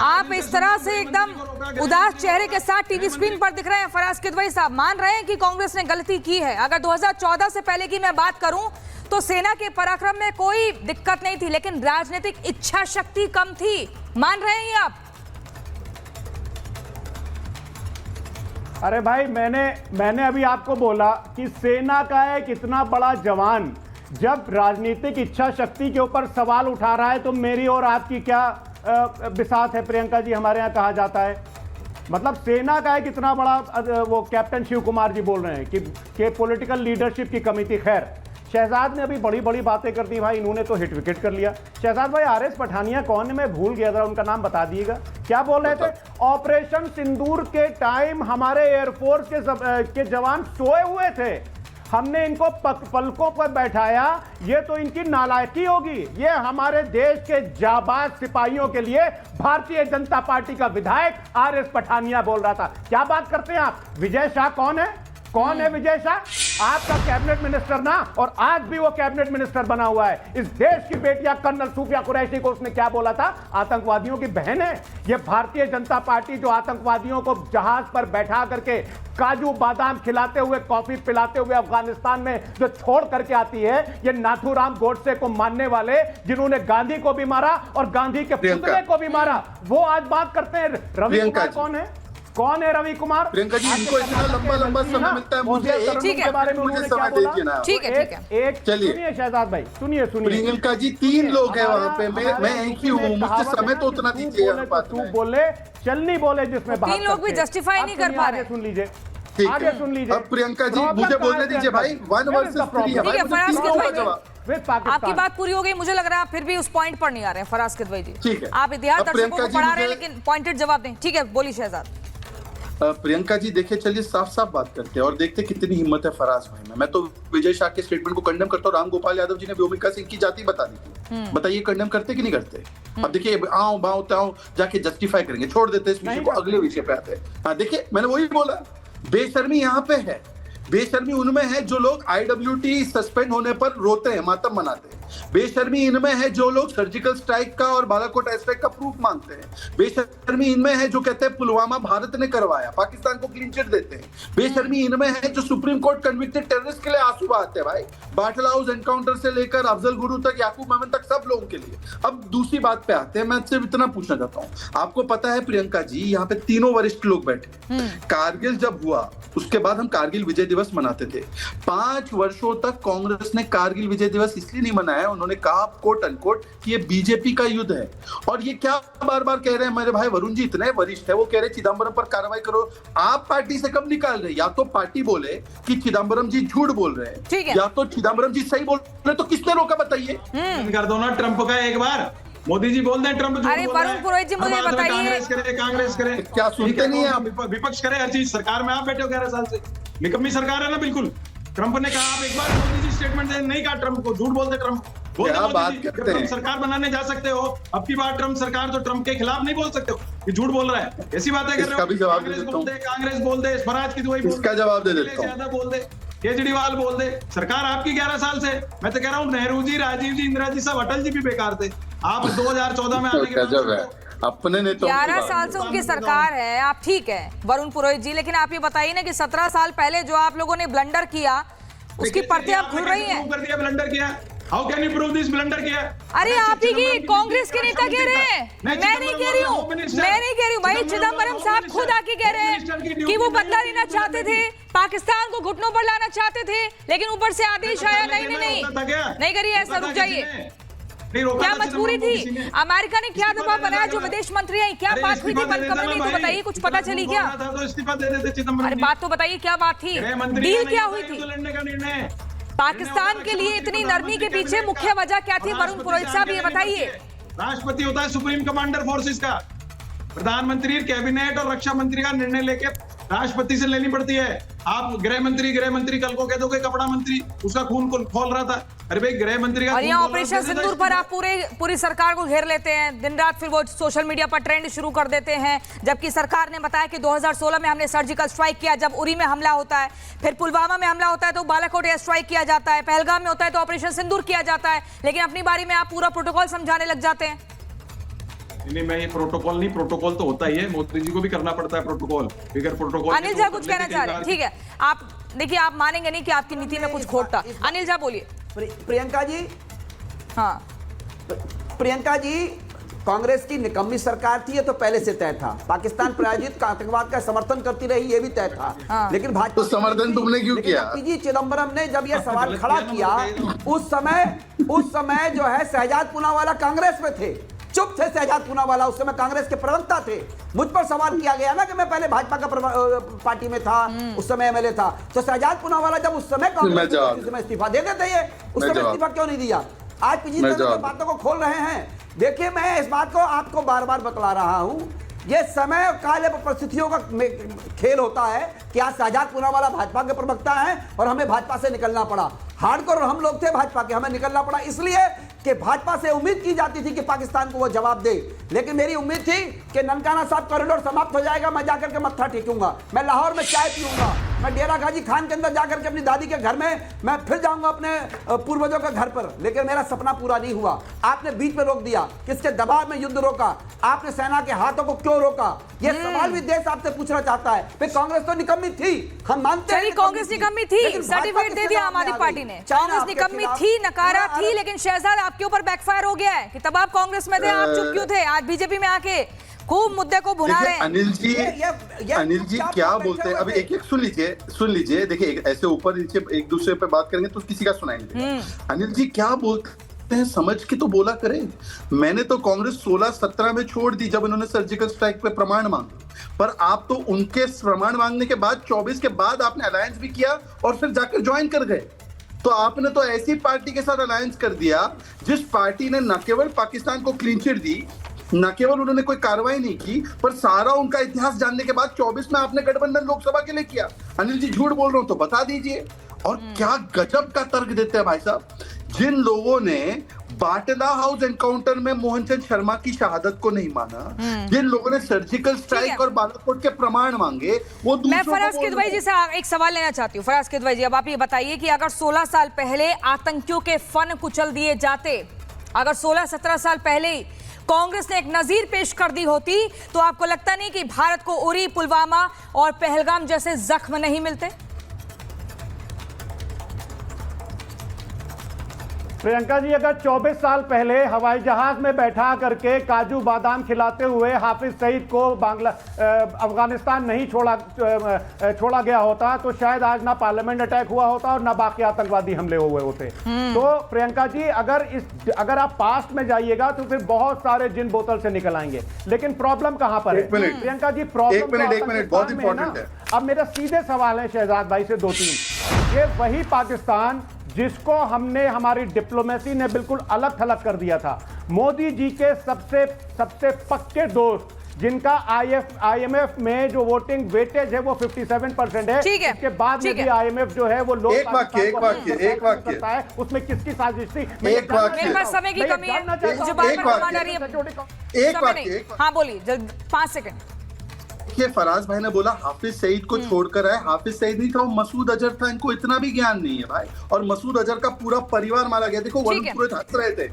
आप इस तरह से एकदम उदास चेहरे के साथ टीवी स्क्रीन पर दिख रहे हैं फराज किदवई साहब, मान रहे हैं कि कांग्रेस ने गलती की है। अगर 2014 से पहले की मैं बात करूं तो सेना के पराक्रम में कोई दिक्कत नहीं थी, लेकिन राजनीतिक इच्छा शक्ति कम थी। मान रहे हैं आप? अरे भाई, मैंने अभी आपको बोला कि सेना का एक इतना बड़ा जवान जब राजनीतिक इच्छा शक्ति के ऊपर सवाल उठा रहा है तो मेरी और आपकी क्या बिसात है प्रियंका जी, हमारे यहाँ कहा जाता है। मतलब सेना का एक इतना बड़ा वो कैप्टन शिव कुमार जी बोल रहे हैं कि पॉलिटिकल लीडरशिप की कमी थी। खैर, शहजाद ने अभी बड़ी बड़ी बातें कर दी भाई, इन्होंने तो हिट विकेट कर लिया। शहजाद भाई, आरएस पठानिया कौन है? मैं भूल गया, जरा उनका नाम बता दिएगा। क्या बोल रहे थे? ऑपरेशन सिंदूर के टाइम हमारे एयरफोर्स के जवान सोए हुए थे, हमने इनको पलकों पर बैठाया। ये तो इनकी नालायकी होगी। ये हमारे देश के जाबाज सिपाहियों के लिए भारतीय जनता पार्टी का विधायक आरएस पठानिया बोल रहा था। क्या बात करते हैं आप? विजय शाह कौन है? कौन है विजय शाह? आपका कैबिनेट मिनिस्टर ना, और आज भी वो कैबिनेट मिनिस्टर बना हुआ है। इस देश की बेटियां कर्नल सूफिया कुरैशी को उसने क्या बोला था? आतंकवादियों की बहन है। ये भारतीय जनता पार्टी जो आतंकवादियों को जहाज पर बैठा करके काजू बादाम खिलाते हुए, कॉफी पिलाते हुए अफगानिस्तान में जो छोड़ करके आती है, ये नाथूराम गोडसे को मानने वाले जिन्होंने गांधी को भी मारा और गांधी के पुतले को भी मारा, वो आज बात करते हैं। रवि कुमार कौन है? कौन है रवि कुमार? प्रियंका जी, इनको इतना लंबा समय मिलता है, मुझे के बारे में मुझे समय दीजिए ना। ठीक है। एक सुनिए शहजाद भाई, सुनिए। प्रियंका जी, 3 लोग हैं वहाँ पे, मैं एक ही हूँ, मुझे समय तो उतना दीजिए। तू बोले, चल नहीं बोले, जिसमें 3 लोग भी जस्टिफाई नहीं कर पा रहे। सुन लीजिए, आगे सुन लीजिए। अब प्रियंका जी मुझे बोलने दीजिए भाई, 1 वर्सेस 3 है भाई, फराज किदवई जी, आपकी आपकी बात पूरी हो गई। मुझे लग रहा है आप फिर भी उस पॉइंट पर नहीं आ रहे हैं फराज किदवई जी। ठीक है, आप इतिहास दर्शकों को पढ़ा रहे हैं, लेकिन पॉइंटेड जवाब दें। ठीक है, बोलिए शहजाद। प्रियंका जी, देखिए, चलिए साफ बात करते हैं और देखते कितनी हिम्मत है फराज भाई में। मैं तो विजय शाह के स्टेटमेंट को कंडेम करता हूँ। राम गोपाल यादव जी ने व्योमिका सिंह की जाति बता दी थी, बताइए कंडेम करते कि नहीं करते? अब देखिए, आओ बाओ ताओ जाके जस्टिफाई करेंगे, छोड़ देते इस विषय को, अगले विषय पे आते हैं। हाँ, देखिए, मैंने वही बोला, बेशर्मी यहाँ पे है। बेशर्मी उनमें है जो लोग IWT सस्पेंड होने पर रोते हैं, मातम मनाते हैं। बेशर्मी इनमें है जो लोग सर्जिकल स्ट्राइक का और बालाकोट एयर स्ट्राइक का प्रूफ मांगते हैं। बेशर्मी इनमें है जो कहते हैं पुलवामा भारत ने करवाया, पाकिस्तान को क्लीन चिट देते हैं। बेशर्मी इनमें है जो सुप्रीम कोर्ट कन्विक्टेड टेररिस्ट के लिए आंसू बहाते हैं भाई, बाटला हाउस एनकाउंटर से लेकर अफजल गुरु तक, याकूब मेमन तक, सब लोगों के लिए। अब दूसरी बात पे आते हैं। मैं सिर्फ इतना पूछना चाहता हूँ, आपको पता है प्रियंका जी, यहाँ पे तीनों वरिष्ठ लोग बैठे। कारगिल जब हुआ उसके बाद हम कारगिल विजय दिवस मनाते थे। 5 वर्षों तक कांग्रेस ने कारगिल विजय दिवस इसलिए नहीं मनाया, उन्होंने कहा कोट अनकोट कि ये बीजेपी का युद्ध है। और ये क्या बार बार कह रहे हैं मेरे भाई वरुण जी, इतने वरिष्ठ है, वो कह रहे चिदंबरम पर कार्रवाई करो। आप पार्टी से कब निकाल रहे? या तो पार्टी बोले कि चिदंबरम जी झूठ बोल रहे हैं, या तो चिदंबरम जी सही बोल रहे हैं, तो किसने रोका बताइए? कर दो ना ट्रंप का एक बार, मोदी जी बोल दें ट्रंप झूठ बोल रहा है। वरुण पुरोहित जी, मुझे बताइए, कांग्रेस करे क्या सुनते नहीं है? विपक्ष करे हर चीज, सरकार में आप बैठे हो 11 साल से, निकम्मी सरकार है ना बिल्कुल। ट्रंप ने कहा, आप एक बार मोदी जी स्टेटमेंट दे, नहीं कहा ट्रंप को, झूठ बोलते ट्रंप। क्या बात करते हैं? सरकार बनाने जा सकते हो, अब की बार ट्रंप सरकार तो ट्रंप के खिलाफ नहीं बोल सकते हो कि झूठ बोल रहा है, ऐसी बातें कर रहे हो। कांग्रेस बोल दे, फराज किदवई बोल दे, इसका जवाब दे देता हूं, बोल दे, केजरीवाल बोल दे, सरकार आपकी 11 साल से। मैं तो कह रहा हूँ नेहरू जी, राजीव जी, इंदिरा जी, सब अटल जी भी बेकार थे। आप 2014 में आने के बाद अपने ने तो 11 साल से उनकी सरकार है। आप ठीक है वरुण पुरोहित जी, लेकिन आप ये बताइए ना कि 17 साल पहले जो आप लोगों ने ब्लंडर किया, उसकी परतें अब खुल रही हैं। कर दिया ब्लंडर किया, how can you prove this blunder किया? अरे आप ही की कांग्रेस के नेता कह रहे हैं, मैं नहीं कह रही हूँ, मैं नहीं कह रही हूँ भाई। चिदंबरम साहब खुद आके कह रहे हैं कि वो बदला लेना चाहते थे, पाकिस्तान को घुटनों पर लाना चाहते थे, लेकिन ऊपर से आदेश आया नहीं करिए ऐसा, रुक जाइए। क्या मजबूरी थी? अमेरिका ने क्या दबाव बनाया? जो विदेश मंत्री है, क्या बात हुई थी कमल में? तो बताइए, कुछ पता चली क्या? इस्तीफा दे देते चिदंबरम। अरे बात तो बताइए, क्या बात थी? डील क्या हुई थी? पाकिस्तान के लिए इतनी नरमी के पीछे मुख्य वजह क्या थी? वरुण पुरोहित साहब ये बताइए। राष्ट्रपति होता है सुप्रीम कमांडर फोर्सेस का, प्रधानमंत्री कैबिनेट और रक्षा मंत्री का निर्णय लेके राष्ट्रपति से लेनी पड़ती है। आप गृह मंत्री कल को कह दोगे कपड़ा मंत्री उसका खून खोल रहा था। अरे भाई, गृह मंत्री का, और यहाँ ऑपरेशन सिंदूर पर आप पूरी सरकार को घेर लेते हैं दिन रात, फिर वो सोशल मीडिया पर ट्रेंड शुरू कर देते हैं, जबकि सरकार ने बताया कि 2016 में हमने सर्जिकल स्ट्राइक किया, जब उरी में हमला होता है, फिर पुलवामा में हमला होता है तो बालाकोट एयर स्ट्राइक किया जाता है, पहलगाम में होता है तो ऑपरेशन सिंदूर किया जाता है, लेकिन अपनी बारी में आप पूरा प्रोटोकॉल समझाने लग जाते हैं। नहीं, मैं ये प्रोटोकॉल नहीं, प्रोटोकॉल तो होता ही है, मोदी जी को भी करना पड़ता है प्रोटोकॉल, बगैर प्रोटोकॉल। अनिल झा कुछ कहना चाह रहे हैं, ठीक है। आप देखिए, आप मानेंगे नहीं कि आपकी नीति में कुछ खोट था। अनिल झा बोलिए। प्रियंका जी, हाँ, प्रियंका जी, कांग्रेस की निकम्मी सरकार थी, ये तो पहले से तय था। पाकिस्तान प्रायोजित आतंकवाद का समर्थन करती रही, ये भी तय था। हाँ। लेकिन भाजपा तो समर्थन तुमने क्यों किया? पी चिदम्बरम ने जब यह सवाल खड़ा किया, उस समय जो है शहजाद पूनावाला कांग्रेस में थे, चुप थे शहजाद पूनावाला, उस समय कांग्रेस के प्रवक्ता थे। मुझ पर सवाल किया गया ना कि मैं पहले भाजपा का पार्टी में था, उस समय एमएलए था। तो शहजाद पूनावाला जब उस समय कांग्रेस में इस्तीफा दे देते, ये उस समय इस्तीफा क्यों नहीं दिया? आज पीजी बातों को खोल रहे हैं। देखिए, मैं इस बात को आपको बार बार बतला रहा हूं, ये समय और काल परिस्थितियों का खेल होता है कि आज शहजाद पूनावाला भाजपा के प्रवक्ता हैं और हमें भाजपा से निकलना पड़ा। हार्डकोर हम लोग थे भाजपा के, हमें निकलना पड़ा इसलिए कि भाजपा से उम्मीद की जाती थी कि पाकिस्तान को वो जवाब दे। लेकिन मेरी उम्मीद थी कि ननकाना साहब कॉरिडोर समाप्त हो जाएगा, मैं जाकर के मत्था टेकूंगा, मैं लाहौर में चाय पीऊंगा, मैं डेरा गाजी खान के अंदर जाकर के अपनी दादी के घर में मैं फिर जाऊंगा अपने पूर्वजों के घर पर। लेकिन मेरा सपना पूरा नहीं हुआ। आपने बीच में रोक दिया, किसके दबाव में युद्ध रोका, आपने सेना के हाथों को क्यों रोका? ये सवाल भी देश आपसे पूछना चाहता है। फिर कांग्रेस तो निकम्मी थी, हम मानते हैं कांग्रेस निकम्मी थी, सर्टिफिकेट दे दिया आम आदमी पार्टी ने। कांग्रेस निकम्मी थी, नकारा थी, लेकिन शहजाद आपके ऊपर बैकफायर हो गया है कि तब आप कांग्रेस में थे, आप चुप क्यों थे? आज बीजेपी में आके खूब मुद्दे को भुना रहे हैं। अनिल जी क्या बोलते हैं? अभी एक एक सुन लीजिए। देखिए, ऐसे ऊपर नीचे एक दूसरे पे बात करेंगे तो किसी का सुनाई नहीं देगा। अनिल जी क्या बोलते हैं, समझ के तो बोला करें। मैंने तो कांग्रेस 16-17 में छोड़ दी जब इन्होंने सर्जिकल स्ट्राइक पे प्रमाण मांगे, पर आप तो उनके प्रमाण मांगने के बाद 24 के बाद आपने अलायंस भी किया और फिर जाकर ज्वाइन कर गए। तो आपने तो ऐसी पार्टी के साथ अलायंस कर दिया जिस पार्टी ने न केवल पाकिस्तान को क्लीन चिट दी, न केवल उन्होंने कोई कार्रवाई नहीं की, पर सारा उनका इतिहास जानने के बाद 24 में आपने गठबंधन लोकसभा के लिए किया। अनिल जी झूठ बोल रहा हूं तो बता दीजिए। और क्या गजब का तर्क देते हैं भाई साहब, जिन लोगों ने बाटला हाउस एनकाउंटर में मोहनचंद शर्मा की शहादत को नहीं माना, जिन लोगों ने सर्जिकल स्ट्राइक और बालाकोट के प्रमाण मांगे, वो मैं फराज किदवई जी से एक सवाल लेना चाहती हूँ। फराज किदवई जी, अब आप ये बताइए कि अगर 16 साल पहले आतंकियों के फन कुचल दिए जाते, अगर 16-17 साल पहले कांग्रेस ने एक नजीर पेश कर दी होती, तो आपको लगता नहीं कि भारत को उरी, पुलवामा और पहलगाम जैसे जख्म नहीं मिलते? प्रियंका जी, अगर 24 साल पहले हवाई जहाज में बैठा करके काजू बादाम खिलाते हुए हाफिज सईद को अफगानिस्तान नहीं छोड़ा गया होता, तो शायद आज ना पार्लियामेंट अटैक हुआ होता और ना बाकी आतंकवादी हमले हुए होते। तो प्रियंका जी, अगर आप पास्ट में जाइएगा तो फिर बहुत सारे जिन बोतल से निकल आएंगे। लेकिन प्रॉब्लम कहां पर है प्रियंका जी? प्रॉब्लम बहुत इंपॉर्टेंट है। अब मेरा सीधे सवाल है शहजाद भाई से 2-3। ये वही पाकिस्तान जिसको हमने, हमारी डिप्लोमेसी ने बिल्कुल अलग थलग कर दिया था। मोदी जी के सबसे पक्के दोस्त, जिनका IMF में जो वोटिंग वेटेज है वो 57% है। इसके बाद में भी IMF जो है वो लोग एक वाक्य है, उसमें किसकी साजिश थी? एक वाक्य, मेरे पास समय की कमी है, मुझे एक वाक्य, हाँ बोलिए, 5 सेकंड। ये फराज भाई ने बोला हाफिज सईद को छोड़कर आए, हाफिज सईद नहीं था, वो मसूद अजहर था। इनको इतना भी ज्ञान नहीं है भाई। और मसूद अजहर का पूरा परिवार मारा गया। देखो, वरुण पुरोहित हंस रहे थे।